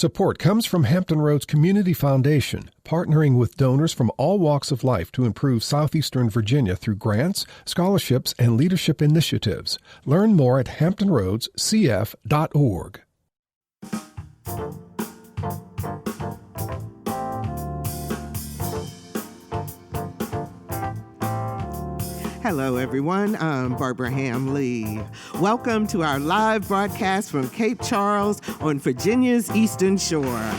Support comes from Hampton Roads Community Foundation, partnering with donors from all walks of life to improve southeastern Virginia through grants, scholarships, and leadership initiatives. Learn more at hamptonroadscf.org. Hello, everyone. I'm Barbara Hamley. Welcome to our live broadcast from Cape Charles on Virginia's Eastern Shore.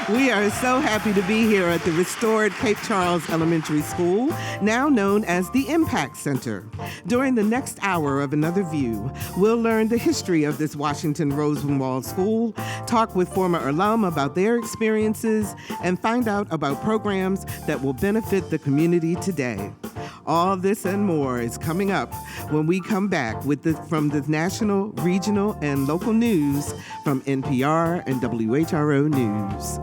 We are so happy to be here at the restored Cape Charles Elementary School, now known as the Impact Center. During the next hour of Another View, we'll learn the history of this Washington Rosenwald School, talk with former alum about their experiences, and find out about programs that will benefit the community today. All this and more is coming up when we come back from the national, regional, and local news from NPR and WHRO News.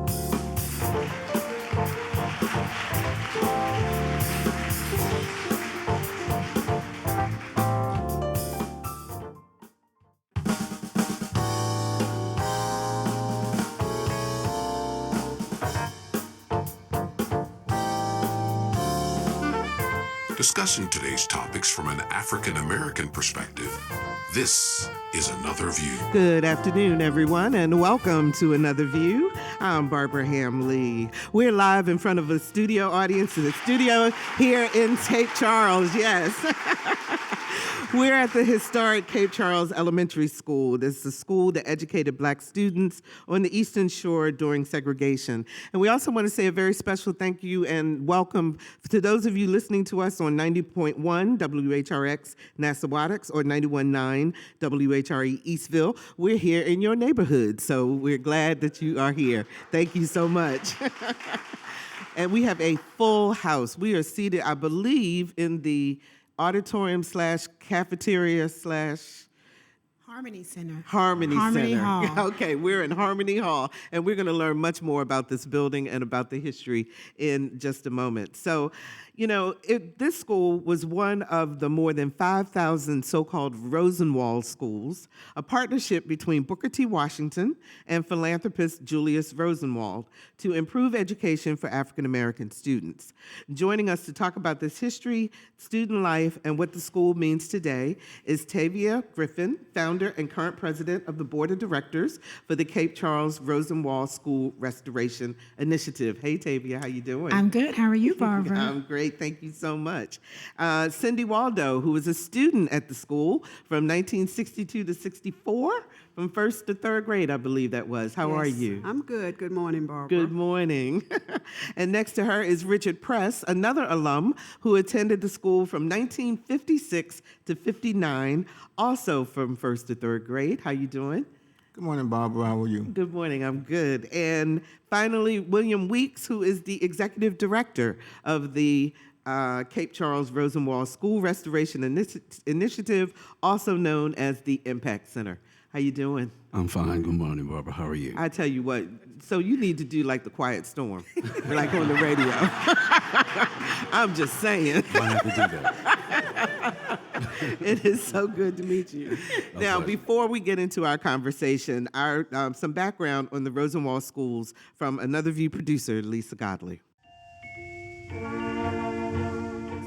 Discussing today's topics from an African-American perspective, this is Another View. Good afternoon, everyone, and welcome to Another View. I'm Barbara Hamley. We're live in front of a studio audience in the studio here in Cape Charles, yes. We're at the historic Cape Charles Elementary School. This is a school that educated Black students on the Eastern Shore during segregation. And we also want to say a very special thank you and welcome to those of you listening to us on 90.1 WHRX Nassawadox or 91.9 WHRE Eastville. We're here in your neighborhood, so we're glad that you are here. Thank you so much. And we have a full house. We are seated, I believe, in the auditorium / cafeteria / Harmony Center. Harmony Center. Hall. Okay, we're in Harmony Hall, and we're going to learn much more about this building and about the history in just a moment. So, you know, this school was one of the more than 5,000 so-called Rosenwald Schools, a partnership between Booker T. Washington and philanthropist Julius Rosenwald to improve education for African-American students. Joining us to talk about this history, student life, and what the school means today is Tavia Griffin, founder and current president of the board of directors for the Cape Charles Rosenwald School Restoration Initiative. Hey, Tavia, how you doing? I'm good. How are you, Barbara? I'm great. Thank you so much. Cindy Waldo, who was a student at the school from 1962 to 64, from first to third grade, I believe that was. How are you? I'm good. Good morning, Barbara. Good morning. And next to her is Richard Press, another alum who attended the school from 1956 to 59, also from first to third grade. How you doing? Good morning, Barbara. How are you? Good morning. I'm good. And finally, William Weeks, who is the executive director of the Cape Charles Rosenwald School Restoration Initiative, also known as the Impact Center. How you doing? I'm fine. Good morning, Barbara. How are you? I tell you what, so you need to do like the Quiet Storm, like on the radio. I'm just saying. I have to do that. It is so good to meet you. Now, before we get into our conversation, some background on the Rosenwald Schools from Another View producer, Lisa Godley.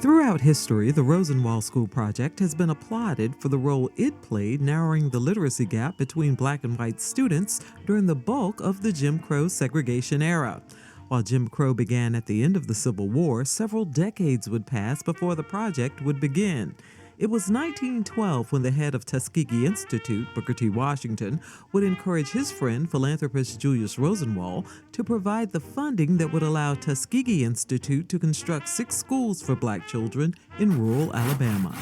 Throughout history, the Rosenwald School Project has been applauded for the role it played narrowing the literacy gap between Black and white students during the bulk of the Jim Crow segregation era. While Jim Crow began at the end of the Civil War, several decades would pass before the project would begin. It was 1912 when the head of Tuskegee Institute, Booker T. Washington, would encourage his friend, philanthropist Julius Rosenwald, to provide the funding that would allow Tuskegee Institute to construct 6 schools for Black children in rural Alabama.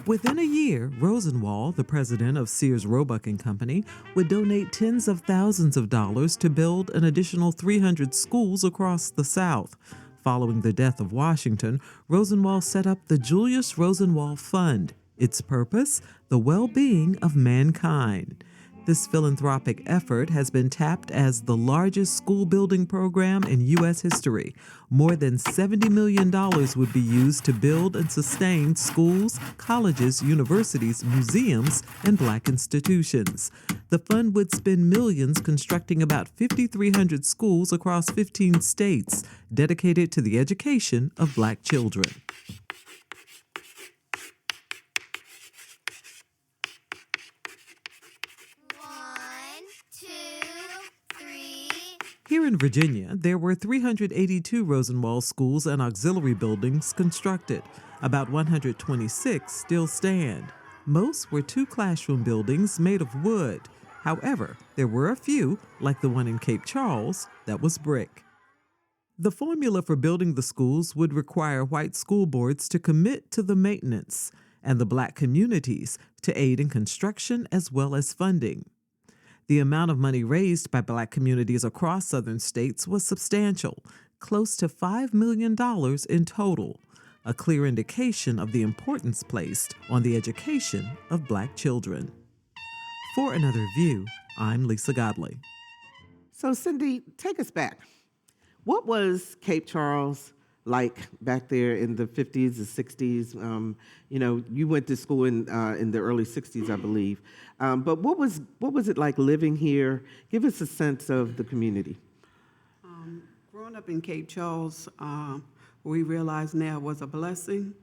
Within a year, Rosenwald, the president of Sears Roebuck and Company, would donate tens of thousands of dollars to build an additional 300 schools across the South. Following the death of Washington, Rosenwald set up the Julius Rosenwald Fund. Its purpose, the well-being of mankind. This philanthropic effort has been tapped as the largest school building program in U.S. history. More than $70 million would be used to build and sustain schools, colleges, universities, museums, and Black institutions. The fund would spend millions constructing about 5,300 schools across 15 states, dedicated to the education of Black children. Here in Virginia, there were 382 Rosenwald schools and auxiliary buildings constructed. About 126 still stand. Most were two-classroom buildings made of wood. However, there were a few, like the one in Cape Charles, that was brick. The formula for building the schools would require white school boards to commit to the maintenance and the Black communities to aid in construction as well as funding. The amount of money raised by Black communities across southern states was substantial, close to $5 million in total, a clear indication of the importance placed on the education of Black children. For Another View, I'm Lisa Godley. So, Cindy, take us back. What was Cape Charles like back there in the 50s and 60s? You went to school in the early 60s, I believe. But what was it like living here? Give us a sense of the community. Growing up in Cape Charles, we realize now was a blessing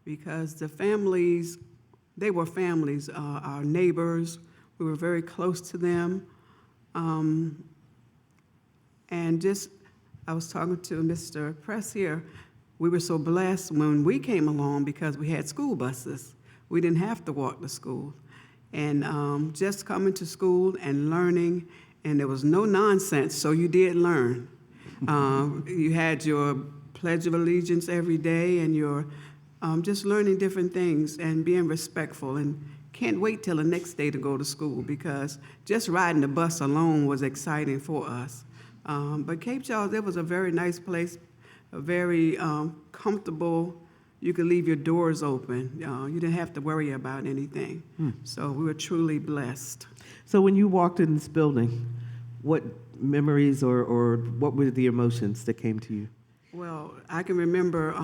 because the families, they were families, our neighbors. We were very close to them. And just, I was talking to Mr. Press here, we were so blessed when we came along because we had school buses. We didn't have to walk to school. And just coming to school and learning, and there was no nonsense, so you did learn. You had your Pledge of Allegiance every day, and you're just learning different things and being respectful, and can't wait till the next day to go to school because just riding the bus alone was exciting for us. But Cape Charles, it was a very nice place, a very comfortable. You could leave your doors open. You didn't have to worry about anything. So we were truly blessed. So when you walked in this building, what memories or what were the emotions that came to you? Well, I can remember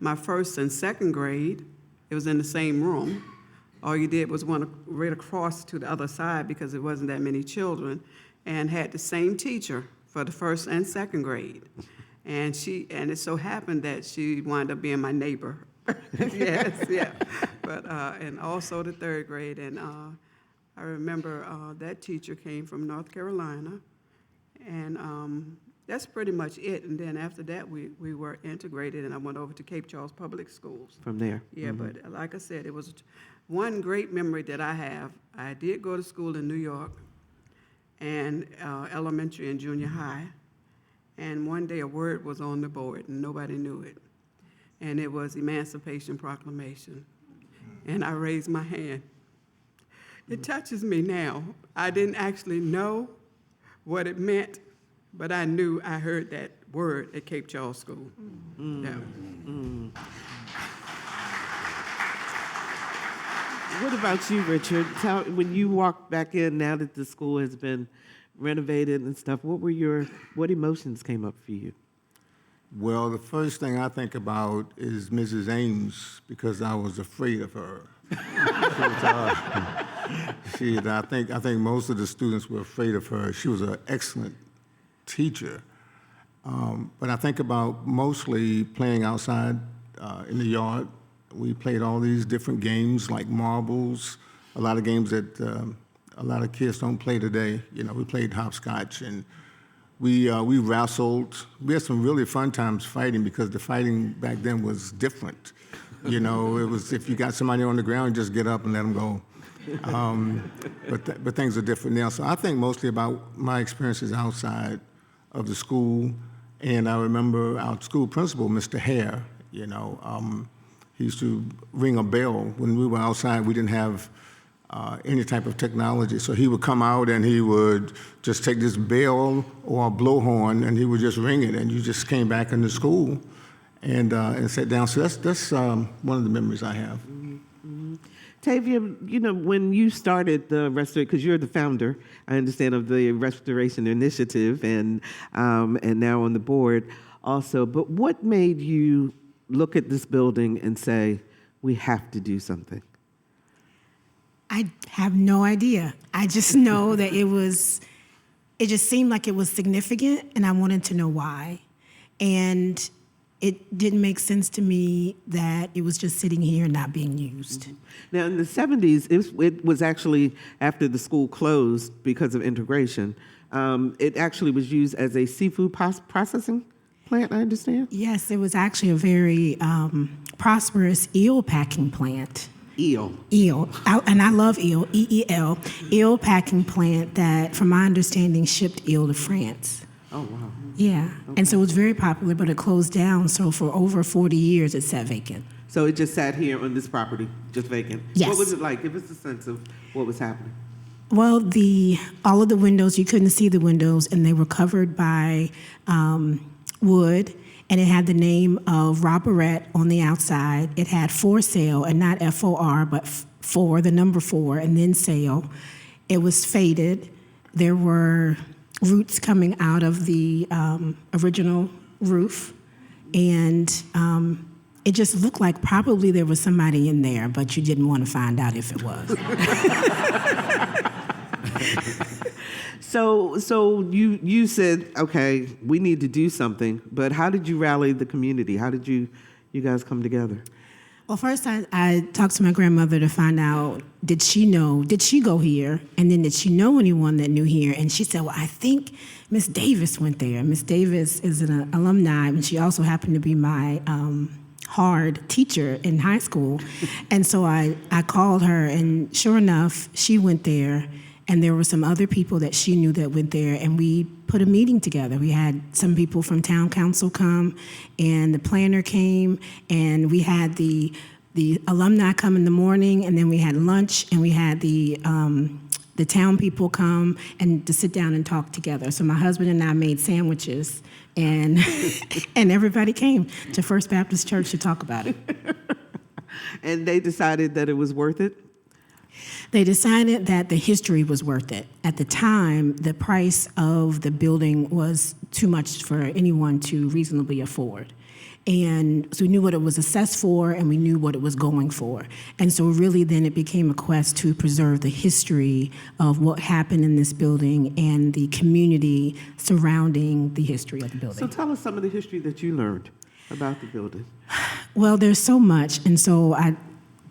my first and second grade. It was in the same room. All you did was went right across to the other side because there wasn't that many children, and had the same teacher for the first and second grade. And it so happened that she wound up being my neighbor. Yes, yeah. But and also the third grade. And I remember that teacher came from North Carolina, and that's pretty much it. And then after that, we were integrated, and I went over to Cape Charles Public Schools. From there? Yeah, but like I said, it was one great memory that I have. I did go to school in New York, and elementary and junior high. And one day a word was on the board, and nobody knew it. And it was Emancipation Proclamation. And I raised my hand. It touches me now. I didn't actually know what it meant, but I knew I heard that word at Cape Charles School. Yeah. What about you, Richard? When you walked back in, now that the school has been renovated and stuff, what emotions came up for you? Well, the first thing I think about is Mrs. Ames because I was afraid of her. I think most of the students were afraid of her. She was an excellent teacher. But I think about mostly playing outside in the yard. We played all these different games like marbles, a lot of games that a lot of kids don't play today. We played hopscotch and we wrestled. We had some really fun times fighting because the fighting back then was different. It was if you got somebody on the ground, just get up and let them go. But things are different now. So I think mostly about my experiences outside of the school. And I remember our school principal, Mr. Hare, he used to ring a bell. When we were outside, we didn't have any type of technology. So he would come out and he would just take this bell or a blowhorn and he would just ring it, and you just came back into school and sat down. So that's one of the memories I have. Tavia, when you started the restoration, because you're the founder, I understand, of the Restoration Initiative, and now on the board also. But what made you look at this building and say, we have to do something? I have no idea. I just know that it just seemed like it was significant, and I wanted to know why. And it didn't make sense to me that it was just sitting here and not being used. Mm-hmm. Now, in the 70s, it was actually after the school closed because of integration. It actually was used as a seafood processing plant, I understand? Yes, it was actually a very prosperous eel packing plant. Eel. And I love eel, EEL, eel packing plant that, from my understanding, shipped eel to France. Oh, wow. Yeah, okay. And so it was very popular, but it closed down, so for over 40 years it sat vacant. So it just sat here on this property, just vacant? Yes. What was it like? Give us a sense of what was happening. Well, all of the windows, you couldn't see the windows, and they were covered by wood, and it had the name of Rob Barrett on the outside. It had for sale, and not F-O-R, but for, the number 4, and then sale. It was faded. There were roots coming out of the original roof, and it just looked like probably there was somebody in there, but you didn't want to find out if it was. So you said, okay, we need to do something, but how did you rally the community? How did you guys come together? Well, first I talked to my grandmother to find out, did she go here? And then did she know anyone that knew here? And she said, well, I think Miss Davis went there. Miss Davis is an alumni, and she also happened to be my hard teacher in high school. And so I called her, and sure enough, she went there. And there were some other people that she knew that went there, and we put a meeting together. We had some people from town council come, and the planner came, and we had the alumni come in the morning, and then we had lunch, and we had the town people come and to sit down and talk together. So my husband and I made sandwiches, and and everybody came to First Baptist Church to talk about it. And they decided that it was worth it? They decided that the history was worth it. At the time, the price of the building was too much for anyone to reasonably afford. And so we knew what it was assessed for, and we knew what it was going for. And so really then it became a quest to preserve the history of what happened in this building and the community surrounding the history of the building. So tell us some of the history that you learned about the building. Well, there's so much, and so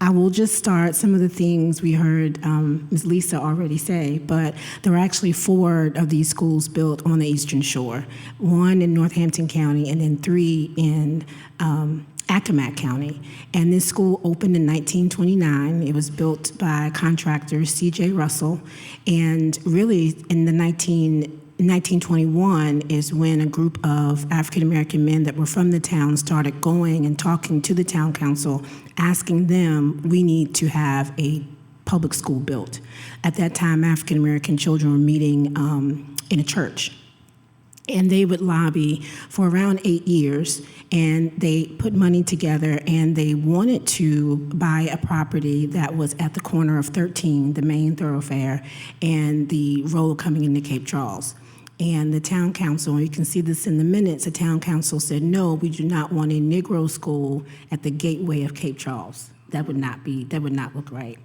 I will just start some of the things we heard Ms. Lisa already say, but there were actually 4 of these schools built on the Eastern Shore, 1 in Northampton County and then 3 in Accomack County. And this school opened in 1929. It was built by contractor C.J. Russell, and really in the 1921 is when a group of African-American men that were from the town started going and talking to the town council, asking them, we need to have a public school built. At that time, African-American children were meeting in a church. And they would lobby for around 8 years, and they put money together, and they wanted to buy a property that was at the corner of 13, the main thoroughfare, and the road coming into Cape Charles. And the town council, and you can see this in the minutes, the town council said, no, we do not want a Negro school at the gateway of Cape Charles. That would not look right.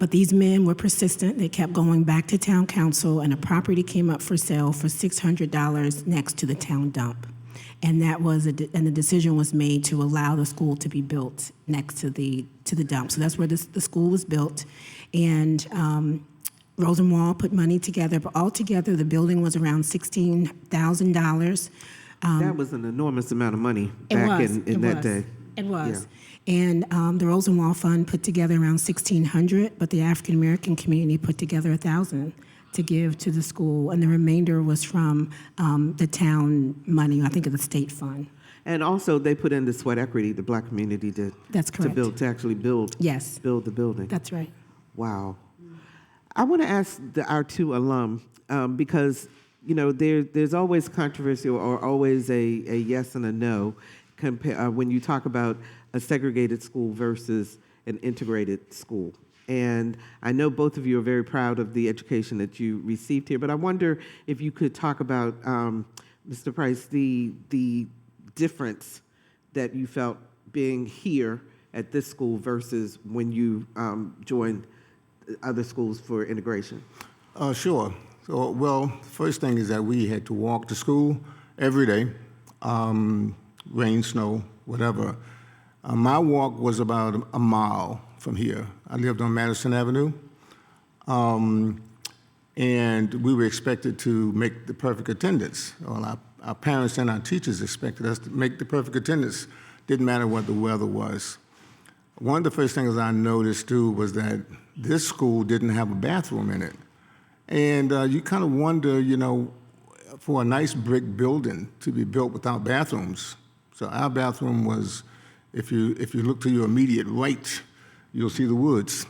But these men were persistent. They kept going back to town council, and a property came up for sale for $600 next to the town dump. And and the decision was made to allow the school to be built next to the dump. So that's where the school was built. And Rosenwald put money together, but altogether the building was around $16,000. That was an enormous amount of money back in that day. It was. Yeah. And the Rosenwald Fund put together around $1,600, but the African American community put together $1,000 to give to the school, and the remainder was from the town money, I think of the state fund. And also they put in the sweat equity, the black community did. That's correct. To actually build. Yes. Build the building. That's right. Wow. I want to ask our 2 alum, because, there's always controversy or always a yes and a no when you talk about a segregated school versus an integrated school. And I know both of you are very proud of the education that you received here, but I wonder if you could talk about, Mr. Price, the difference that you felt being here at this school versus when you joined other schools for integration. Sure. So, well, first thing is that we had to walk to school every day, rain, snow, whatever. My walk was about a mile from here. I lived on Madison Avenue, and we were expected to make the perfect attendance. Well, our parents and our teachers expected us to make the perfect attendance. Didn't matter what the weather was. One of the first things I noticed, too, was that this school didn't have a bathroom in it. And you kind of wonder, you know, for a nice brick building to be built without bathrooms. So our bathroom was, if you look to your immediate right, you'll see the woods.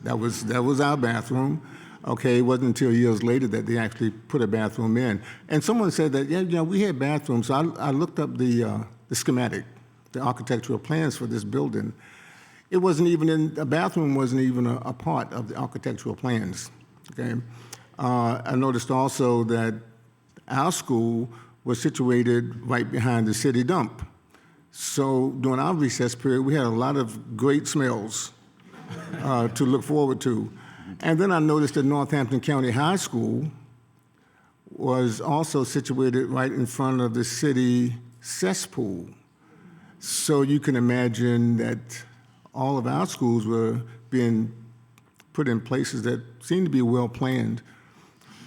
That was our bathroom. Okay, it wasn't until years later that they actually put a bathroom in. And someone said that, yeah, you know, we had bathrooms. So I looked up the schematic, the architectural plans for this building. It wasn't even the bathroom wasn't even a part of the architectural plans. Okay, I noticed also that our school was situated right behind the city dump. So during our recess period, we had a lot of great smells to look forward to. And then I noticed that Northampton County High School was also situated right in front of the city cesspool. So you can imagine that all of our schools were being put in places that seemed to be well planned.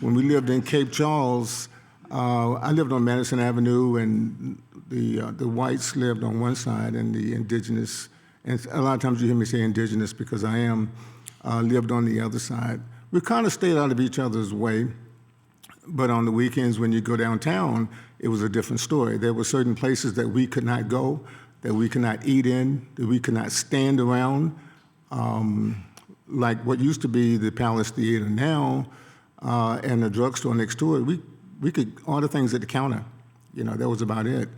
When we lived in Cape Charles, I lived on Madison Avenue, and the whites lived on one side, and the indigenous, and a lot of times you hear me say indigenous because I am, lived on the other side. We kind of stayed out of each other's way, but on the weekends when you go downtown, it was a different story. There were certain places that we could not go, that we could not eat in, that we could not stand around, like what used to be the Palace Theater now, and the drugstore next to it. We could order things at the counter. You know, that was about it.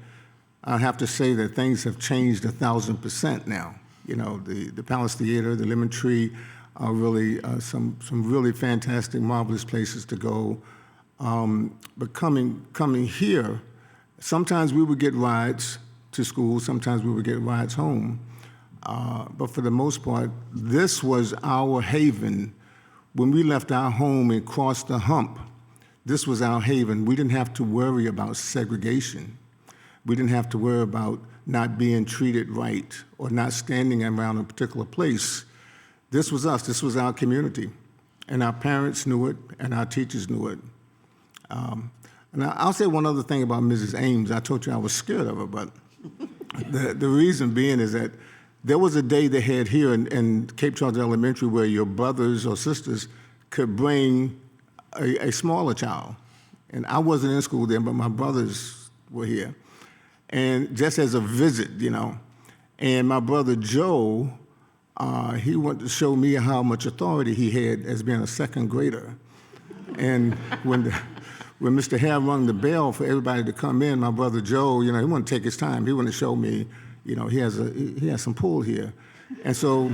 I have to say that things have changed 1,000% now. You know, the Palace Theater, the Lemon Tree are really some really fantastic, marvelous places to go. But coming here, sometimes we would get rides to school, sometimes we would get rides home. But for the most part, this was our haven. When we left our home and crossed the hump, this was our haven. We didn't have to worry about segregation. We didn't have to worry about not being treated right or not standing around a particular place. This was us. This was our community. And our parents knew it, and our teachers knew it. And I'll say one other thing about Mrs. Ames. I told you I was scared of her, but the reason being is that there was a day they had here in Cape Charles Elementary where your brothers or sisters could bring a smaller child. And I wasn't in school then, but my brothers were here. And just as a visit, you know. And my brother Joe, he wanted to show me how much authority he had as being a second grader. And when Mr. Hare rung the bell for everybody to come in, my brother Joe, you know, he wanted to take his time. He wanted to show me, you know, he has some pull here. And so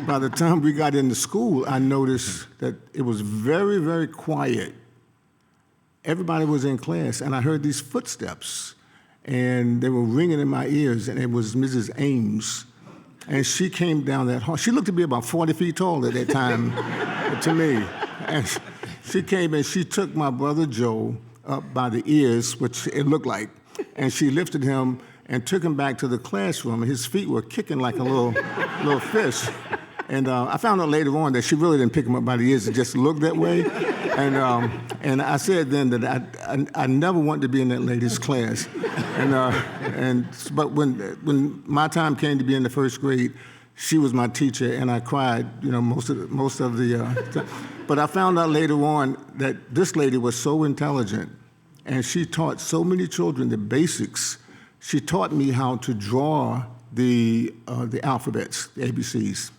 by the time we got into school, I noticed that it was very, very quiet. Everybody was in class, and I heard these footsteps, and they were ringing in my ears, and it was Mrs. Ames. And she came down that hall. She looked to be about 40 feet tall at that time to me. And she came and she took my brother Joe up by the ears, which it looked like, and she lifted him and took him back to the classroom, and his feet were kicking like a little fish. And I found out later on that she really didn't pick him up by the ears, it just looked that way. And I said then that I never wanted to be in that lady's class. But when my time came to be in the first grade, she was my teacher, and I cried, you know, most of the. But I found out later on that this lady was so intelligent, and she taught so many children the basics. She taught me how to draw the alphabets, the ABCs.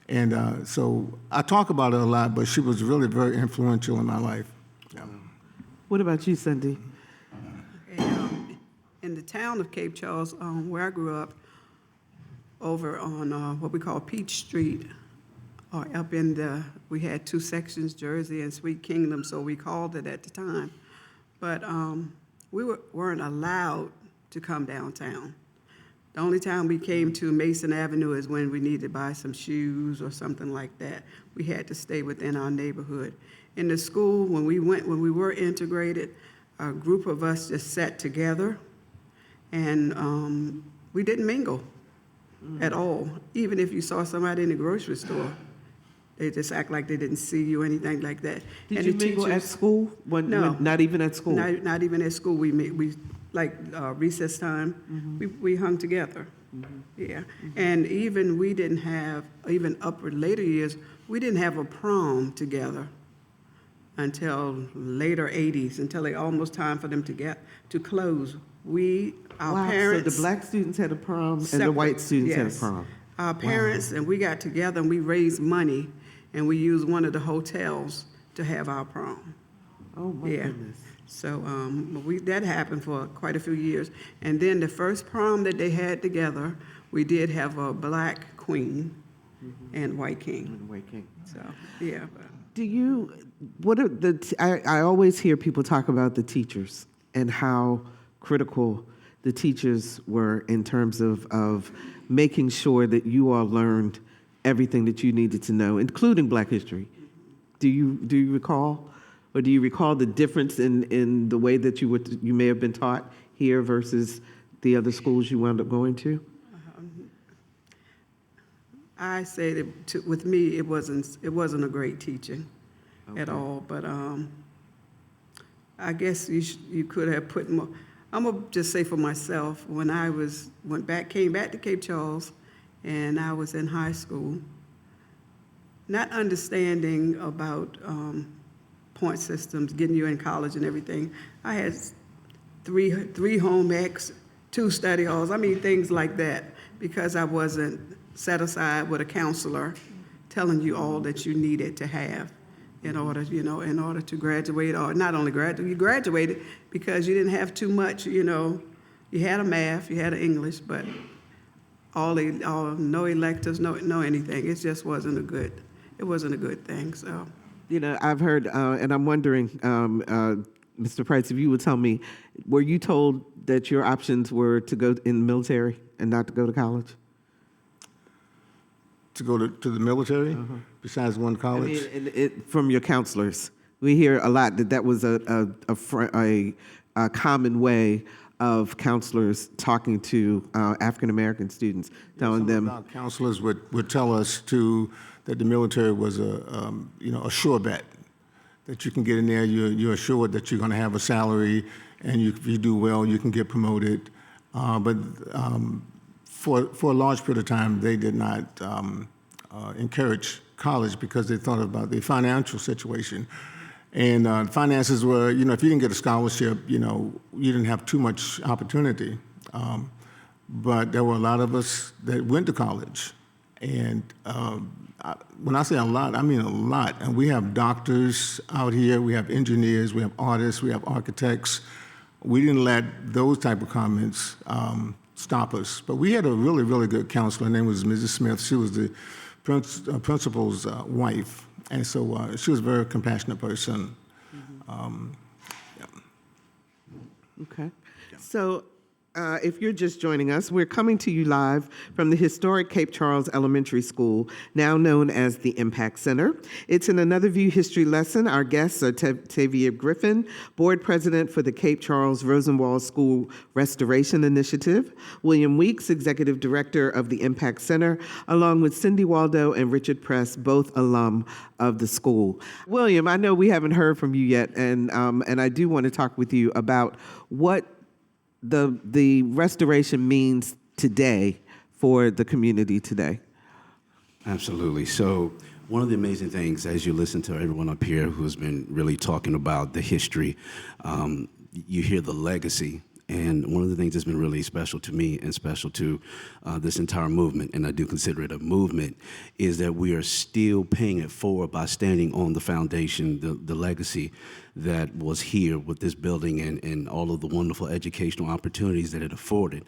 And so I talk about it a lot, but she was really very influential in my life. Yeah. What about you, Cindy? In the town of Cape Charles, where I grew up, over on what we call Peach Street, or up in we had two sections, Jersey and Sweet Kingdom, so we called it at the time. But we weren't allowed to come downtown. The only time we came to Mason Avenue is when we needed to buy some shoes or something like that. We had to stay within our neighborhood. In the school, when we were integrated, a group of us just sat together, and we didn't mingle at all. Even if you saw somebody in the grocery store, they just act like they didn't see you or anything like that. Did And you the mingle at teachers- school? No. Not even at school? Not even at school. We like recess time, we hung together. Yeah. And even we didn't have, even upward later years, we didn't have a prom together until later 80s, until it almost time for them to close. Our Wow, parents. so the black students had a prom and the separate, white students had a yes. prom. Our parents and we got together and we raised money and we used one of the hotels to have our prom. Oh, my Yeah. goodness. So that happened for quite a few years. And then the first prom that they had together, we did have a black queen and white king. And White King. So, yeah. Do you, what are I always hear people talk about the teachers and how critical the teachers were in terms of making sure that you all learned everything that you needed to know, including Black history. Do you recall? Or do you recall the difference in the way that you may have been taught here versus the other schools you wound up going to? I say that with me, it wasn't a great teaching at all. But I guess you could have put more. I'm gonna just say for myself, when I came back to Cape Charles, and I was in high school, not understanding about point systems, getting you in college and everything. I had three home ec, 2 study halls. I mean, things like that, because I wasn't set aside with a counselor telling you all that you needed to have in order to graduate, or not only graduate, you graduated because you didn't have too much, you had a math, you had an English, but no electives, no anything. It just wasn't a good thing, so. I've heard, and I'm wondering, Mr. Price, if you would tell me, were you told that your options were to go in the military and not to go to college? To go to the military, besides one college? I mean, from your counselors, we hear a lot that was a common way of counselors talking to African American students, telling them. Our counselors would tell us that the military was a sure bet, that you can get in there, you're assured that you're going to have a salary, and if you do well, you can get promoted. But for a large period of time, they did not encourage college because they thought about the financial situation. And finances were, if you didn't get a scholarship, you didn't have too much opportunity. But there were a lot of us that went to college. And when I say a lot, I mean a lot. And we have doctors out here, we have engineers, we have artists, we have architects. We didn't let those type of comments stop us. But we had a really, really good counselor. Her name was Mrs. Smith. She was the principal's wife. And so she was a very compassionate person. Okay. So if you're just joining us, we're coming to you live from the historic Cape Charles Elementary School, now known as the Impact Center. It's in Another View history lesson. Our guests are Tavia Griffin, board president for the Cape Charles Rosenwald School Restoration Initiative, William Weeks, executive director of the Impact Center, along with Cindy Waldo and Richard Press, both alum of the school. William, I know we haven't heard from you yet, and I do want to talk with you about what the restoration means today for the community today. Absolutely. So one of the amazing things, as you listen to everyone up here who's been really talking about the history, you hear the legacy. And one of the things that's been really special to me and special to this entire movement, and I do consider it a movement, is that we are still paying it forward by standing on the foundation, the legacy that was here with this building and all of the wonderful educational opportunities that it afforded.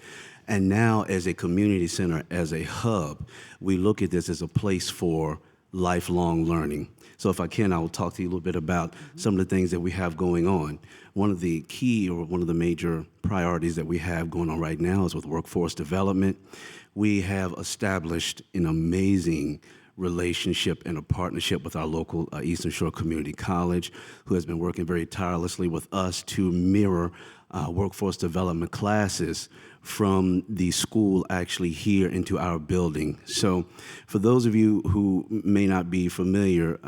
And now as a community center, as a hub, we look at this as a place for lifelong learning. So if I can, I will talk to you a little bit about some of the things that we have going on. One of the key or one of the major priorities that we have going on right now is with workforce development. We have established an amazing relationship and a partnership with our local Eastern Shore Community College, who has been working very tirelessly with us to mirror workforce development classes from the school actually here into our building. So for those of you who may not be familiar,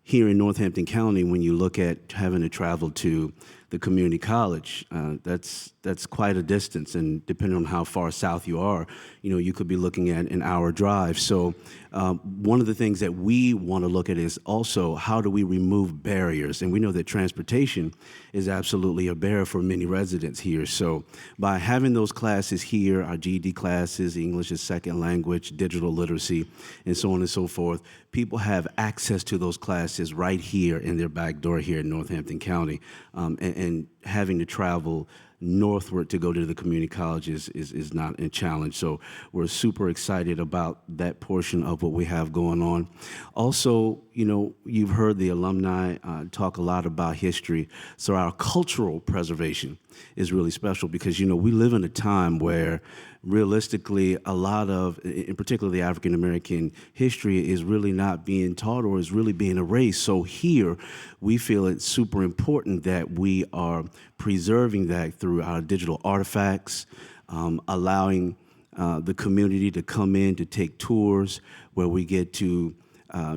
here in Northampton County, when you look at having to travel to the community college, that's quite a distance, and depending on how far south you are, you could be looking at an hour drive. So one of the things that we want to look at is also how do we remove barriers, and we know that transportation is absolutely a barrier for many residents here. So by having those classes here, our GED classes, English as second language, digital literacy, and so on and so forth, people have access to those classes right here in their back door here in Northampton County, and having to travel northward to go to the community colleges is not a challenge. So we're super excited about that portion of what we have going on. Also, you've heard the alumni talk a lot about history. So our cultural preservation is really special because, we live in a time where realistically a lot of, in particular the African American history, is really not being taught or is really being erased. So here we feel it's super important that we are preserving that through our digital artifacts, allowing the community to come in to take tours where we get to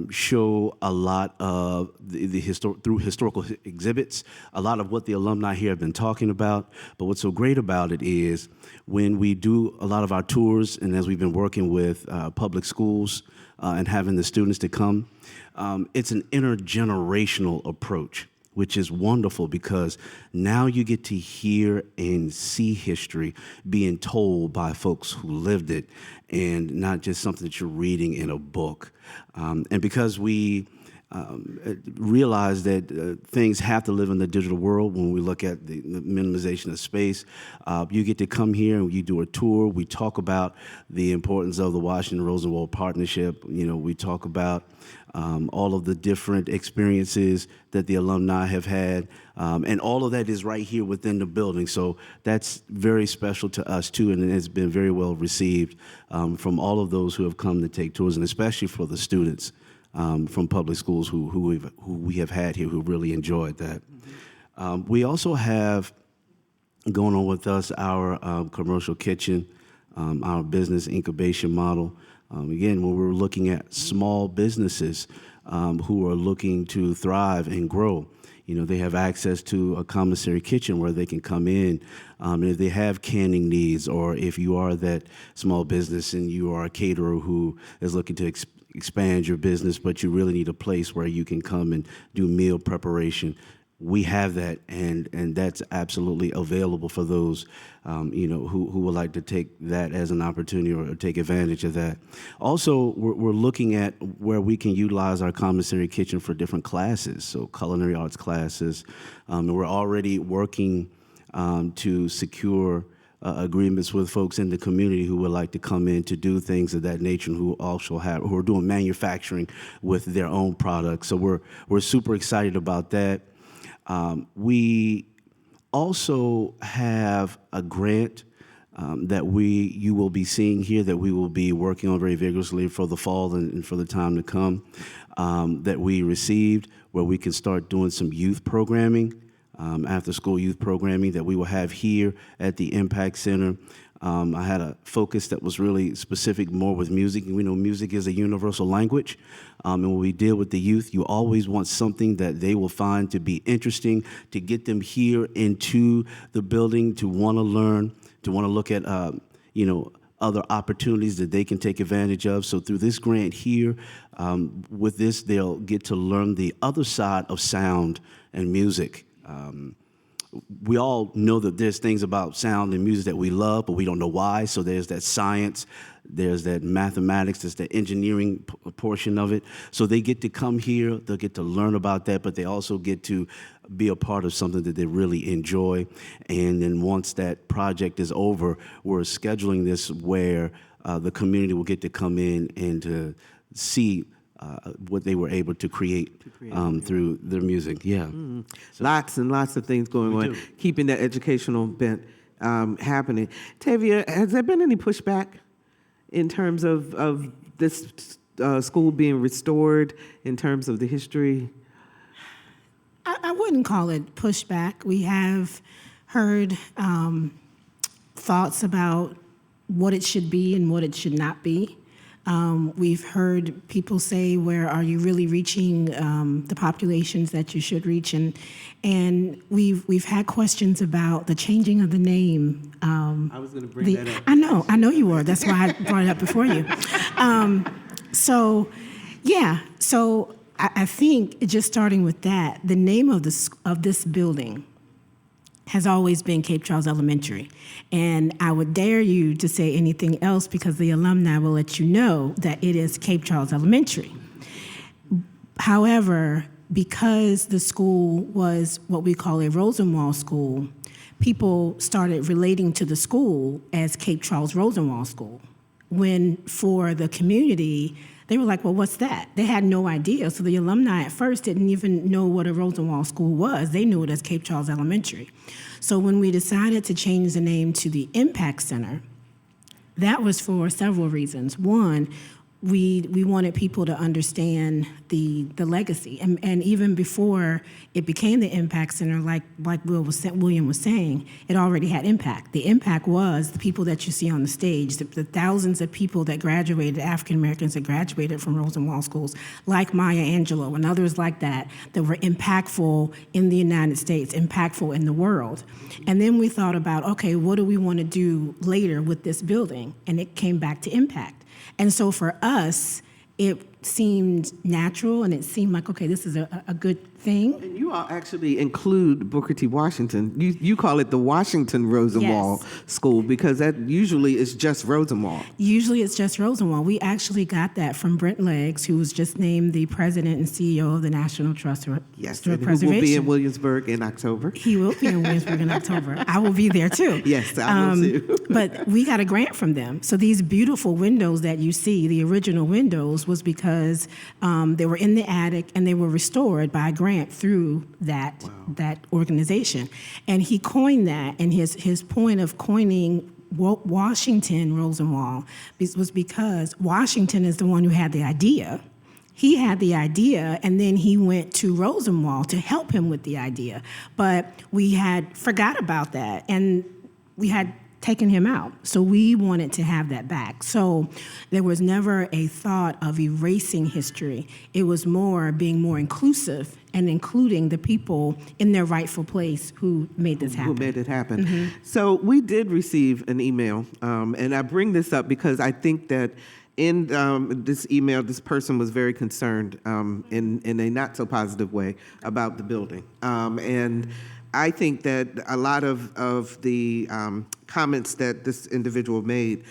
show a lot of through historical exhibits, a lot of what the alumni here have been talking about. But what's so great about it is when we do a lot of our tours, and as we've been working with public schools and having the students to come, it's an intergenerational approach, which is wonderful because now you get to hear and see history being told by folks who lived it and not just something that you're reading in a book. And because we realize that things have to live in the digital world when we look at the minimization of space, you get to come here and you do a tour. We talk about the importance of the Washington-Rosenwald partnership. We talk about all of the different experiences that the alumni have had, and all of that is right here within the building. So that's very special to us too, and it has been very well received from all of those who have come to take tours, and especially for the students from public schools who we have had here who really enjoyed that. We also have going on with us our commercial kitchen, our business incubation model. Again, when we're looking at small businesses who are looking to thrive and grow, they have access to a commissary kitchen where they can come in, and if they have canning needs, or if you are that small business and you are a caterer who is looking to expand your business, but you really need a place where you can come and do meal preparation, we have that, and that's absolutely available for those who would like to take that as an opportunity or take advantage of that. Also, we're looking at where we can utilize our commissary kitchen for different classes, so culinary arts classes, and we're already working to secure agreements with folks in the community who would like to come in to do things of that nature, and who are doing manufacturing with their own products. So we're super excited about that. We also have a grant that you will be seeing here that we will be working on very vigorously for the fall and for the time to come, that we received, where we can start doing some youth programming, after school youth programming that we will have here at the Impact Center. I had a focus that was really specific more with music. We know music is a universal language. And when we deal with the youth, you always want something that they will find to be interesting, to get them here into the building, to want to learn, to want to look at, other opportunities that they can take advantage of. So through this grant here, with this, they'll get to learn the other side of sound and music. We all know that there's things about sound and music that we love, but we don't know why. So there's that science, there's that mathematics, there's that engineering portion of it. So they get to come here, they'll get to learn about that, but they also get to be a part of something that they really enjoy. And then once that project is over, we're scheduling this where the community will get to come in and to see what they were able to create through their music. Yeah. Lots and lots of things going on, keeping that educational bent happening. Tavia, has there been any pushback in terms of this school being restored, in terms of the history? I wouldn't call it pushback. We have heard thoughts about what it should be and what it should not be. We've heard people say, "Where are you really reaching the populations that you should reach?" And we've had questions about the changing of the name. I was going to bring that up. I know you were. That's why I brought it up before you. So I think just starting with that, the name of this building has always been Cape Charles Elementary. And I would dare you to say anything else because the alumni will let you know that it is Cape Charles Elementary. However, because the school was what we call a Rosenwald School, people started relating to the school as Cape Charles Rosenwald School. When for the community, they were like, well, what's that? They had no idea. So the alumni at first didn't even know what a Rosenwald School was. They knew it as Cape Charles Elementary. So when we decided to change the name to the Impact Center, that was for several reasons. One, we wanted people to understand the legacy. And even before it became the Impact Center, like William was saying, it already had impact. The impact was the people that you see on the stage, the thousands of people that graduated, African Americans that graduated from Rosenwald Schools, like Maya Angelou and others like that were impactful in the United States, impactful in the world. And then we thought about, okay, what do we want to do later with this building? And it came back to impact. And so for us, it seemed natural and it seemed like, okay, this is a good thing. And you all actually include Booker T. Washington. You call it the Washington Rosenwald School because that usually is just Rosenwald. Usually it's just Rosenwald. We actually got that from Brent Leggs, who was just named the president and CEO of the National Trust for Preservation. Who will be in Williamsburg in October. He will be in Williamsburg in October. I will be there too. Yes, I will too. But we got a grant from them. So these beautiful windows that you see, the original windows, was because they were in the attic and they were restored by a grant through that organization. And he coined that, and his point of coining Washington Rosenwald was because Washington is the one who had the idea. He had the idea, and then he went to Rosenwald to help him with the idea. But we had forgot about that, and we had taken him out. So we wanted to have that back. So there was never a thought of erasing history. It was more being more inclusive and including the people in their rightful place who made this happen. Who made it happen. So we did receive an email, and I bring this up because I think that in this email, this person was very concerned in a not so positive way about the building. And I think that a lot of the comments that this individual made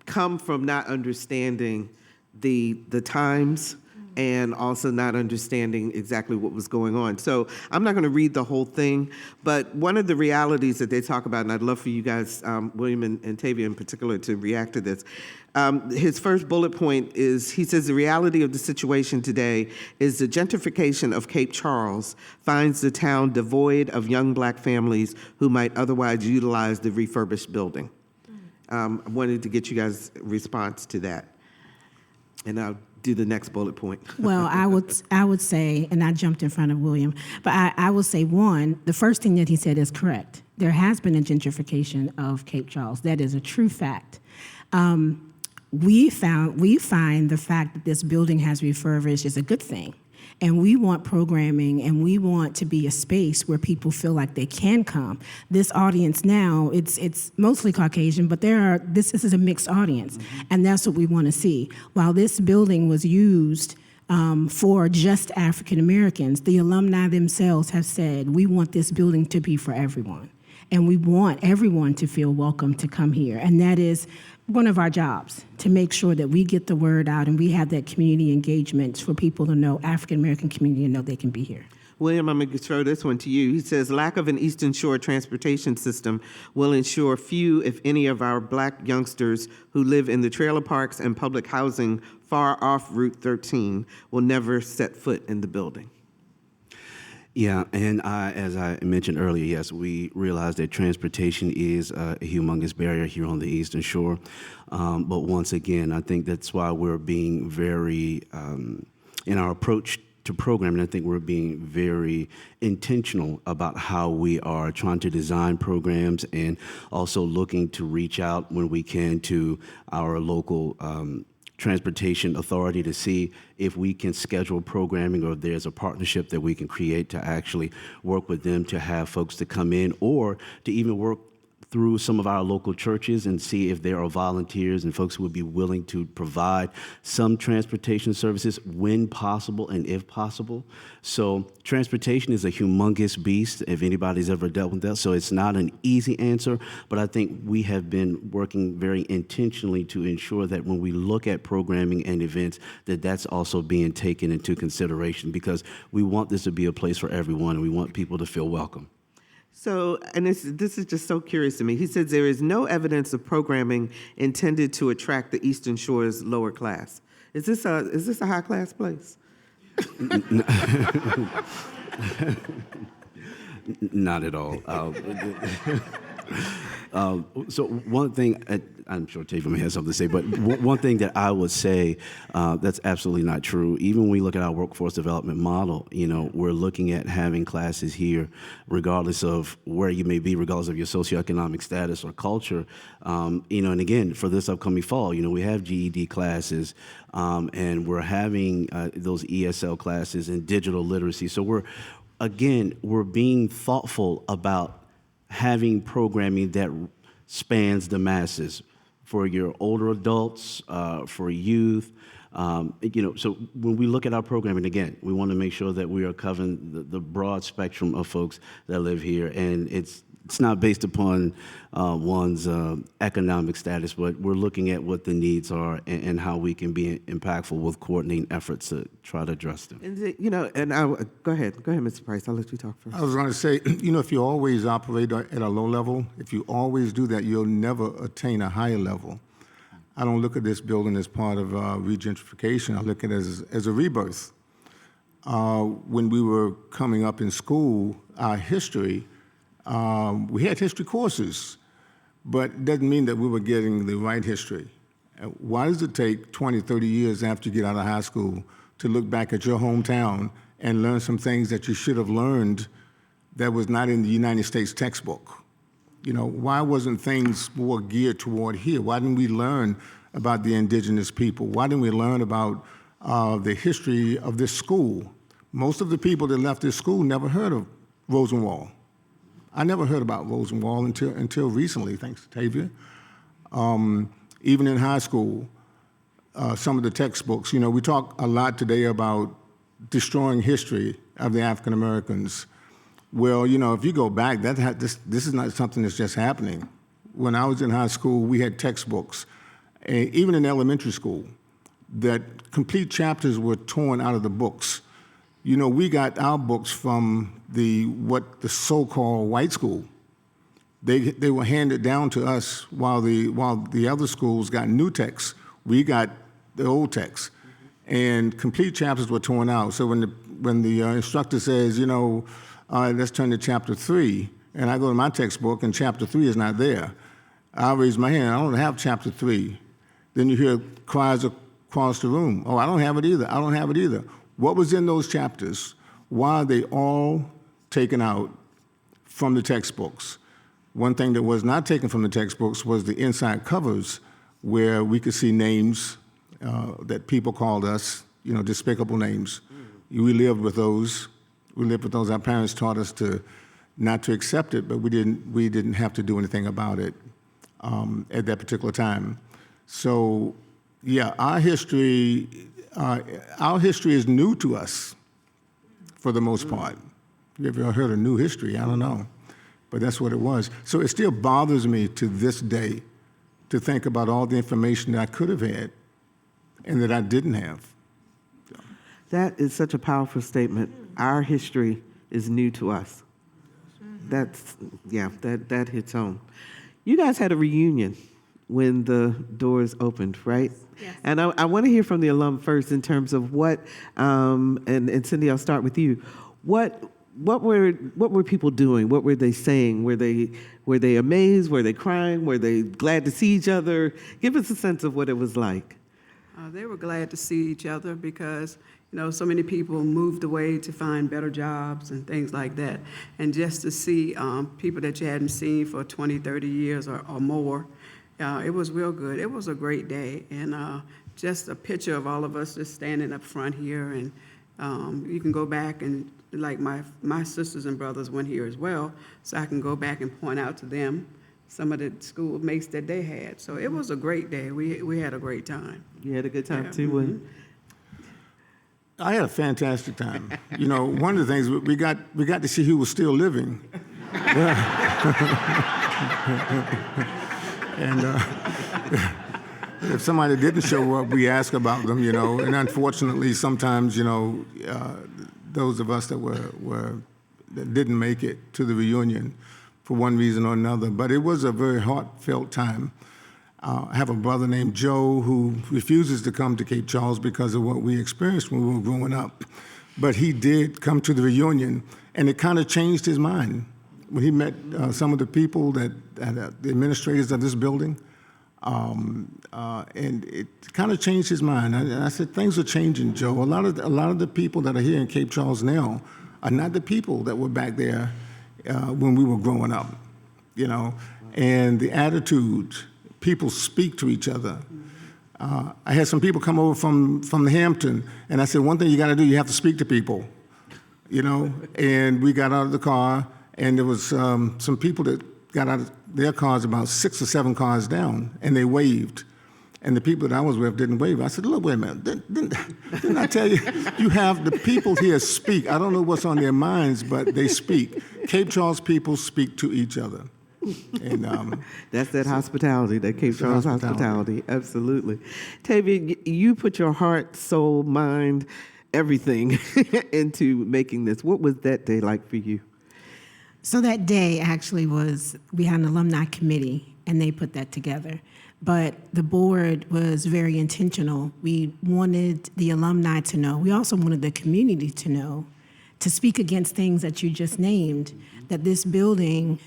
come from not understanding the times and also not understanding exactly what was going on. So I'm not going to read the whole thing, but one of the realities that they talk about, and I'd love for you guys, William and Tavia in particular, to react to this. His first bullet point is, he says, the reality of the situation today is the gentrification of Cape Charles finds the town devoid of young black families who might otherwise utilize the refurbished building. I wanted to get you guys' response to that. And I'll do the next bullet point. Well, I would say, and I jumped in front of William, but I will say, one, the first thing that he said is correct. There has been a gentrification of Cape Charles. That is a true fact. We find the fact that this building has refurbished is a good thing. And we want programming, and we want to be a space where people feel like they can come. This audience now, it's mostly Caucasian, but this is a mixed audience, and that's what we want to see. While this building was used for just African Americans, the alumni themselves have said, we want this building to be for everyone. And we want everyone to feel welcome to come here. And that is one of our jobs, to make sure that we get the word out and we have that community engagement for people to know, African American community, and know they can be here. William, I'm going to throw this one to you. He says, lack of an Eastern Shore transportation system will ensure few, if any, of our Black youngsters who live in the trailer parks and public housing far off Route 13 will never set foot in the building. Yeah, and as I mentioned earlier, yes, we realize that transportation is a humongous barrier here on the Eastern Shore. But once again, I think that's why we're being very, in our approach to programming, I think we're being very intentional about how we are trying to design programs and also looking to reach out when we can to our local transportation authority to see if we can schedule programming or if there's a partnership that we can create to actually work with them to have folks to come in or to even work through some of our local churches and see if there are volunteers and folks who would be willing to provide some transportation services when possible and if possible. So transportation is a humongous beast if anybody's ever dealt with that. So it's not an easy answer, but I think we have been working very intentionally to ensure that when we look at programming and events, that that's also being taken into consideration because we want this to be a place for everyone and we want people to feel welcome. So, and this is just so curious to me. He says there is no evidence of programming intended to attract the Eastern Shore's lower class. Is this a high class place? Not at all. So one thing, I'm sure Tavia may have something to say, but one thing that I would say that's absolutely not true. Even when we look at our workforce development model, we're looking at having classes here, regardless of where you may be, regardless of your socioeconomic status or culture. And again, for this upcoming fall, we have GED classes, and we're having those ESL classes and digital literacy. So we're being thoughtful about having programming that spans the masses for your older adults, for youth. So when we look at our programming, again, we want to make sure that we are covering the broad spectrum of folks that live here. And it's not based upon one's economic status, but we're looking at what the needs are and how we can be impactful with coordinating efforts to try to address them. And go ahead, Mr. Price. I'll let you talk first. I was going to say, if you always operate at a low level, if you always do that, you'll never attain a higher level. I don't look at this building as part of regentrification. I look at it as a rebirth. When we were coming up in school, our history, we had history courses, but it doesn't mean that we were getting the right history. Why does it take 20, 30 years after you get out of high school to look back at your hometown and learn some things that you should have learned that was not in the United States textbook? Why wasn't things more geared toward here? Why didn't we learn about the indigenous people? Why didn't we learn about the history of this school? Most of the people that left this school never heard of Rosenwald. I never heard about Rosenwald until recently, thanks to Tavia. Even in high school, some of the textbooks, we talk a lot today about destroying history of the African Americans. Well, if you go back, this is not something that's just happening. When I was in high school, we had textbooks, even in elementary school, that complete chapters were torn out of the books. We got our books from the so-called white school. They were handed down to us while the other schools got new texts. We got the old texts, and complete chapters were torn out. So when the instructor says, let's turn to chapter 3, and I go to my textbook and chapter 3 is not there, I raise my hand. I don't have chapter 3. Then you hear cries across the room. Oh, I don't have it either. I don't have it either. What was in those chapters? Why are they all taken out from the textbooks? One thing that was not taken from the textbooks was the inside covers where we could see names that people called us, despicable names. We lived with those. Our parents taught us not to accept it, but we didn't have to do anything about it at that particular time. So, yeah, our history is new to us for the most part. You ever heard of new history? I don't know, but that's what it was. So it still bothers me to this day to think about all the information that I could have had and that I didn't have. That is such a powerful statement. our history is new to us. That hits home. You guys had a reunion when the doors opened, right? Yes. And I want to hear from the alum first in terms of what, and Cindy, I'll start with you. What were people doing? What were they saying? Were they amazed? Were they crying? Were they glad to see each other? Give us a sense of what it was like. They were glad to see each other because, so many people moved away to find better jobs and things like that. And just to see people that you hadn't seen for 20, 30 years or more, it was real good. It was a great day. And just a picture of all of us just standing up front here. And you can go back and, like my sisters and brothers went here as well, so I can go back and point out to them some of the schoolmates that they had. So it was a great day. We had a great time. You had a good time too, Mm-hmm. William? I had a fantastic time. One of the things we got to see who was still living. And if somebody didn't show up, we ask about them, And unfortunately, sometimes, those of us that didn't make it to the reunion for one reason or another. But it was a very heartfelt time. I have a brother named Joe who refuses to come to Cape Charles because of what we experienced when we were growing up. But he did come to the reunion, and it kind of changed his mind when he met some of the people the administrators of this building. And it kind of changed his mind. I said, things are changing, Joe. A lot of the people that are here in Cape Charles now are not the people that were back there when we were growing up, And the attitude, people speak to each other. I had some people come over from the Hampton, and I said, one thing you got to do, you have to speak to people, And we got out of the car, and there was some people that got out of their cars about 6 or 7 cars down, and they waved. And the people that I was with didn't wave. I said, look, wait a minute, didn't I tell you? You have the people here speak. I don't know what's on their minds, but they speak. Cape Charles people speak to each other. And that's that hospitality, that Cape Charles hospitality. Absolutely. Tavia, you put your heart, soul, mind, everything into making this. What was that day like for you? So that day actually we had an alumni committee, and they put that together. But the board was very intentional. We wanted the alumni to know. We also wanted the community to know, to speak against things that you just named, that this building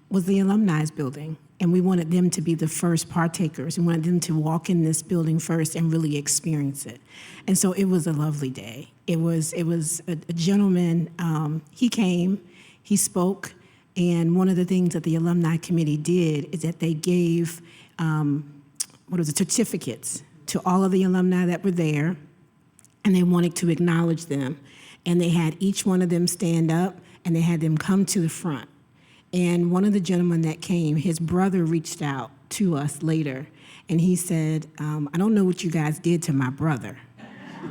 was the alumni's building. And we wanted them to be the first partakers. We wanted them to walk in this building first and really experience it. And so it was a lovely day. It was a gentleman, he came, he spoke, and one of the things that the alumni committee did is that they gave certificates to all of the alumni that were there, and they wanted to acknowledge them. And they had each one of them stand up, and they had them come to the front. And one of the gentlemen that came, his brother reached out to us later, and he said, I don't know what you guys did to my brother.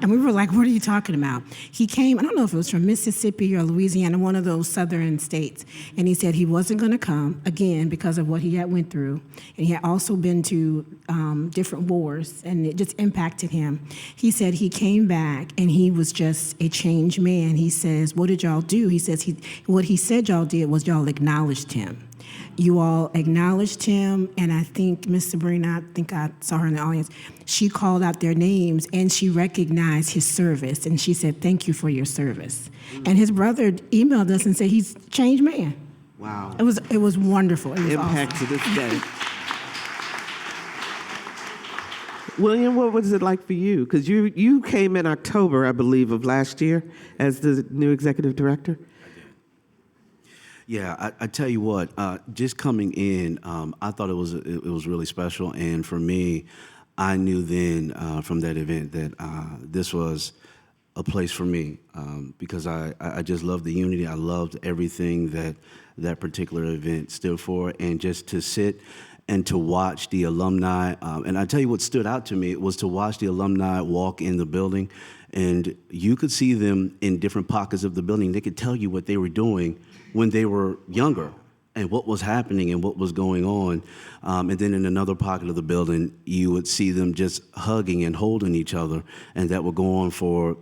And we were like, what are you talking about? He came, I don't know if it was from Mississippi or Louisiana, one of those southern states. And he said he wasn't going to come, again, because of what he had went through. And he had also been to different wars, and it just impacted him. He said he came back, and he was just a changed man. He says, what did y'all do? He says what he said y'all did was y'all acknowledged him. You all acknowledged him, and I think Miss Sabrina, I think I saw her in the audience, she called out their names, and she recognized his service, and she said, thank you for your service. And his brother emailed us and said he's a changed man. Wow. It was wonderful. It was Impact awesome. to this day. William, what was it like for you? Because you came in October, I believe, of last year as the new executive director. Yeah, I tell you what, just coming in, I thought it was really special, and for me, I knew then from that event that this was a place for me because I just loved the unity. I loved everything that particular event stood for, and just to sit and to watch the alumni. And I tell you what stood out to me was to watch the alumni walk in the building, and you could see them in different pockets of the building. They could tell you what they were doing when they were younger and what was happening and what was going on. And then in another pocket of the building, you would see them just hugging and holding each other, and that would go on for,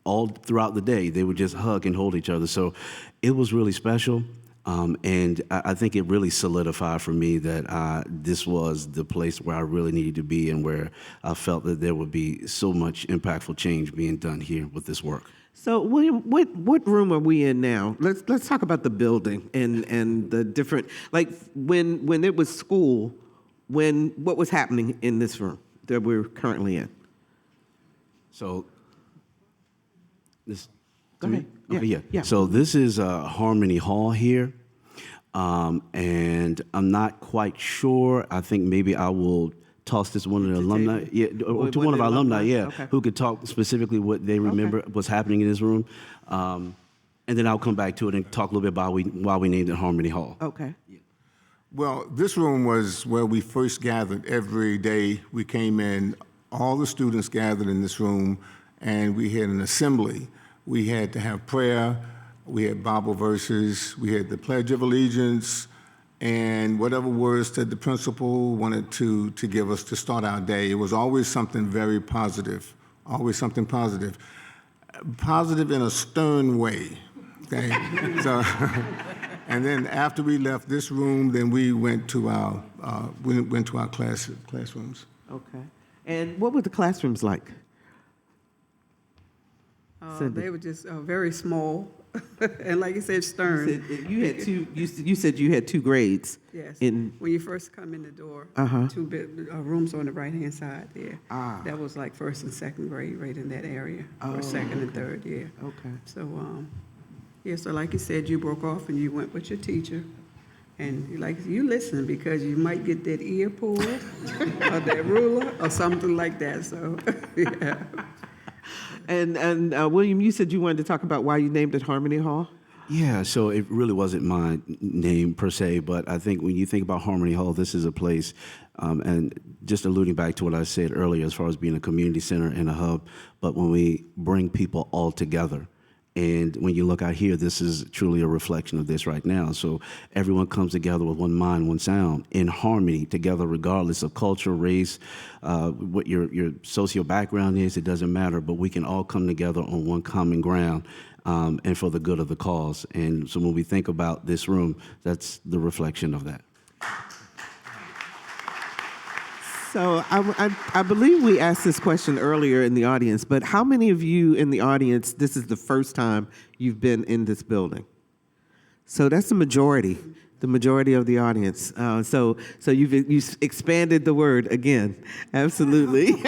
all throughout the day. They would just hug and hold each other. So it was really special. And I think it really solidified for me that this was the place where I really needed to be and where I felt that there would be so much impactful change being done here with this work. So, William, what room are we in now? Let's talk about the building and the different, like when it was school, what was happening in this room that we're currently in? So this. Go ahead. Okay, yeah. So this is Harmony Hall here, and I'm not quite sure. I think maybe I will toss this one of the alumni, to one of our alumni, okay, who could talk specifically what they remember what's happening in this room, and then I'll come back to it and talk a little bit about why we named it Harmony Hall. Okay. Well, this room was where we first gathered. Every day we came in, all the students gathered in this room, and we had an assembly. We had to have prayer, we had Bible verses, we had the Pledge of Allegiance, and whatever words that the principal wanted to give us to start our day. It was always something very positive, always something positive. Positive in a stern way, okay? So, and then after we left this room, then we went to our classrooms. Okay. And what were the classrooms like? They were just very small, and like you said, stern. You said you had 2 grades. Yes. When you first come in the door, 2 rooms on the right-hand side there. That was like first and second grade right in that area, or second and third, yeah. Okay. So, so like you said, you broke off and you went with your teacher. And you listen because you might get that ear pulled or that ruler or something like that. So, yeah. And William, you said you wanted to talk about why you named it Harmony Hall? Yeah, so it really wasn't my name per se, but I think when you think about Harmony Hall, this is a place, and just alluding back to what I said earlier as far as being a community center and a hub, but when we bring people all together, and when you look out here, this is truly a reflection of this right now. So everyone comes together with one mind, one sound, in harmony together, regardless of culture, race, what your socio background is, it doesn't matter, but we can all come together on one common ground and for the good of the cause. And so when we think about this room, that's the reflection of that. So I believe we asked this question earlier in the audience, but how many of you in the audience, this is the first time you've been in this building? So that's the majority of the audience. So you've expanded the word again, absolutely.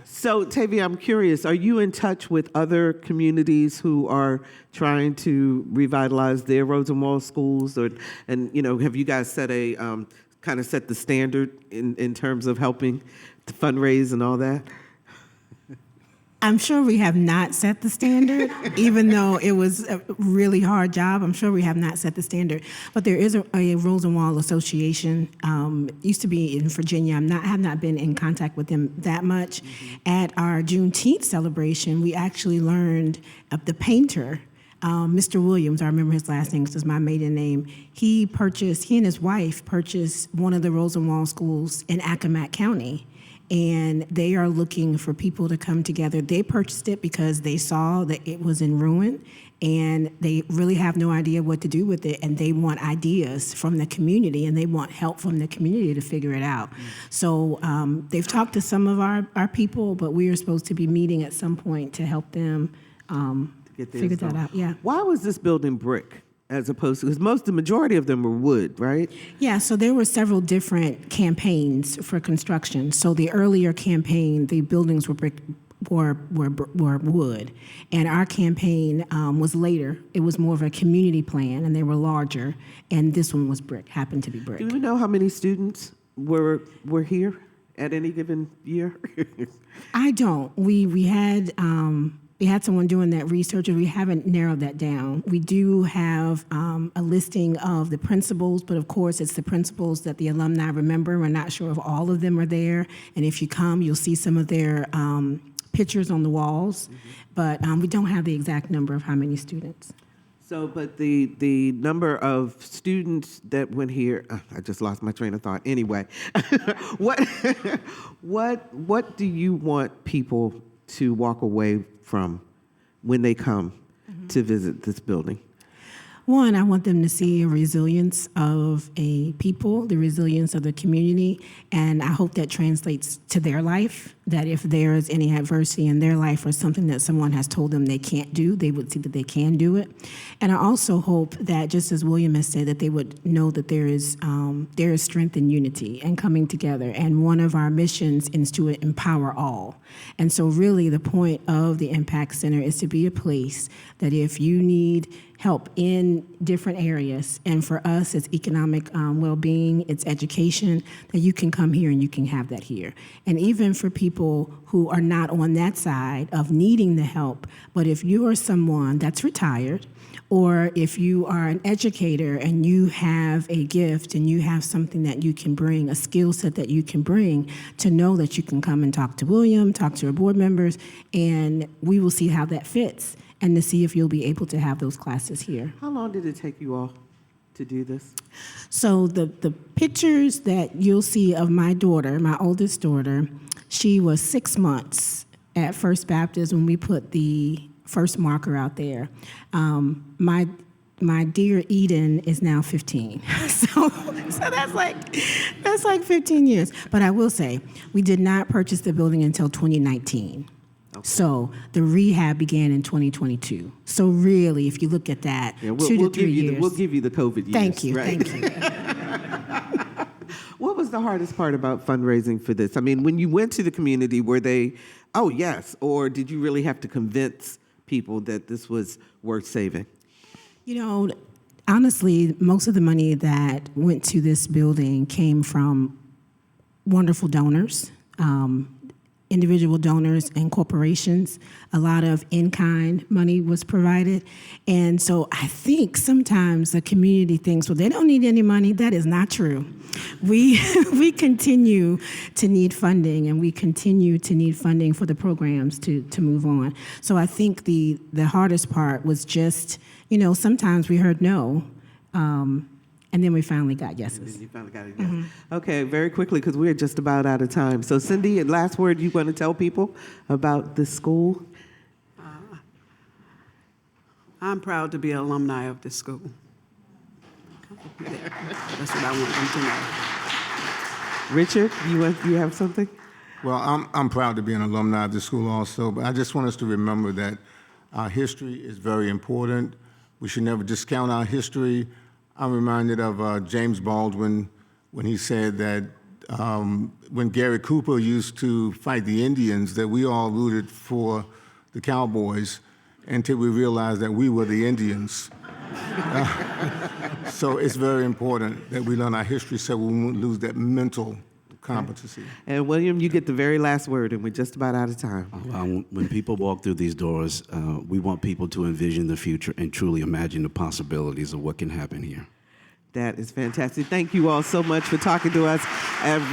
So Tavia, I'm curious, are you in touch with other communities who are trying to revitalize their Rosenwald schools? And have you guys set kind of set the standard in terms of helping to fundraise and all that? I'm sure we have not set the standard, even though it was a really hard job. I'm sure we have not set the standard. But there is a Rosenwald Association. It used to be in Virginia. I have not been in contact with them that much. Mm-hmm. At our Juneteenth celebration, we actually learned of the painter, Mr. Williams, I remember his last name because it's my maiden name. He and his wife purchased one of the Rosenwald schools in Accomack County. And they are looking for people to come together. They purchased it because they saw that it was in ruin, and they really have no idea what to do with it, and they want ideas from the community, and they want help from the community to figure it out. Mm-hmm. So they've talked to some of our people, but we are supposed to be meeting at some point to help them figure that out. Yeah. Why was this building brick as opposed to, because the majority of them were wood, right? Yeah, so there were several different campaigns for construction. So the earlier campaign, the buildings were brick, were wood, and our campaign was later. It was more of a community plan, and they were larger, and this one was brick, happened to be brick. Do we know how many students were here at any given year? I don't. We had someone doing that research, and we haven't narrowed that down. We do have a listing of the principals, but of course it's the principals that the alumni remember. We're not sure if all of them are there, and if you come, you'll see some of their pictures on the walls, but we don't have the exact number of how many students. So, but the number of students that went here, I just lost my train of thought. Anyway, what do you want people to walk away from when they come to visit this building? One, I want them to see a resilience of a people, the resilience of the community, and I hope that translates to their life, that if there is any adversity in their life or something that someone has told them they can't do, they would see that they can do it. And I also hope that, just as William has said, that they would know that there is strength in unity and coming together. And one of our missions is to empower all. And so really the point of the Impact Center is to be a place that if you need help in different areas, and for us it's economic well-being, it's education, that you can come here and you can have that here. And even for people who are not on that side of needing the help, but if you are someone that's retired, or if you are an educator and you have a gift and you have something that you can bring, a skill set that you can bring, to know that you can come and talk to William, talk to your board members, and we will see how that fits, and to see if you'll be able to have those classes here. How long did it take you all to do this? So the pictures that you'll see of my daughter, my oldest daughter, she was 6 months at First Baptist when we put the first marker out there. My dear Eden is now 15. So that's like 15 years. But I will say, we did not purchase the building until 2019. Okay. So the rehab began in 2022. So really, if you look at that, 2 to 3 years. We'll give you the COVID years. Thank you, right? thank you. What was the hardest part about fundraising for this? I mean, when you went to the community, were they, oh yes, or did you really have to convince people that this was worth saving? You know, honestly, most of the money that went to this building came from wonderful donors, individual donors and corporations. A lot of in-kind money was provided. And so I think sometimes the community thinks, well, they don't need any money. That is not true. We continue to need funding, and we continue to need funding for the programs to move on. So I think the hardest part was just, sometimes we heard no, and then we finally got yeses. You finally got it, yes. Mm-hmm. Okay, very quickly, because we're just about out of time. So Cindy, last word you want to tell people about this school? I'm proud to be an alumni of this school. That's what I want them to know. Richard, you have something? Well, I'm proud to be an alumni of this school also, but I just want us to remember that our history is very important. We should never discount our history. I'm reminded of James Baldwin when he said that when Gary Cooper used to fight the Indians, that we all rooted for the Cowboys until we realized that we were the Indians. So it's very important that we learn our history so we won't lose that mental competency. And William, you get the very last word, and we're just about out of time. When people walk through these doors, we want people to envision the future and truly imagine the possibilities of what can happen here. That is fantastic. Thank you all so much for talking to us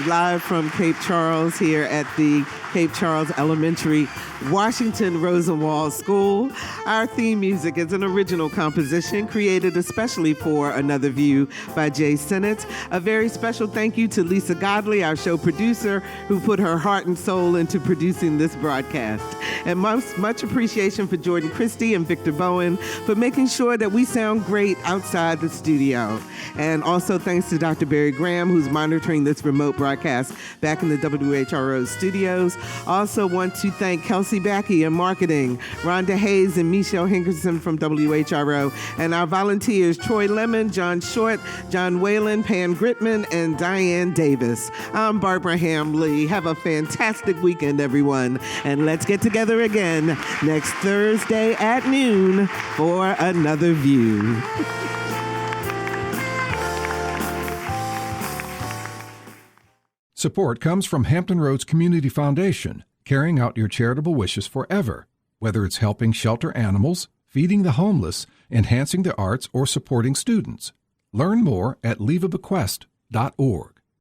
live from Cape Charles here at the Cape Charles Elementary Washington Rosenwald School. Our theme music is an original composition created especially for Another View by Jay Sennett. A very special thank you to Lisa Godley, our show producer, who put her heart and soul into producing this broadcast. And much appreciation for Jordan Christie and Victor Bowen for making sure that we sound great outside the studio. And also thanks to Dr. Barry Graham, who's monitoring this remote broadcast back in the WHRO studios. Also want to thank Kelsey Backey in marketing, Rhonda Hayes and Michelle Hinkerson from WHRO, and our volunteers, Troy Lemon, John Short, John Whalen, Pam Gritman, and Diane Davis. I'm Barbara Hamley. Have a fantastic weekend, everyone. And let's get together again next Thursday at noon for Another View. Support comes from Hampton Roads Community Foundation, carrying out your charitable wishes forever, whether it's helping shelter animals, feeding the homeless, enhancing the arts, or supporting students. Learn more at leaveabequest.org.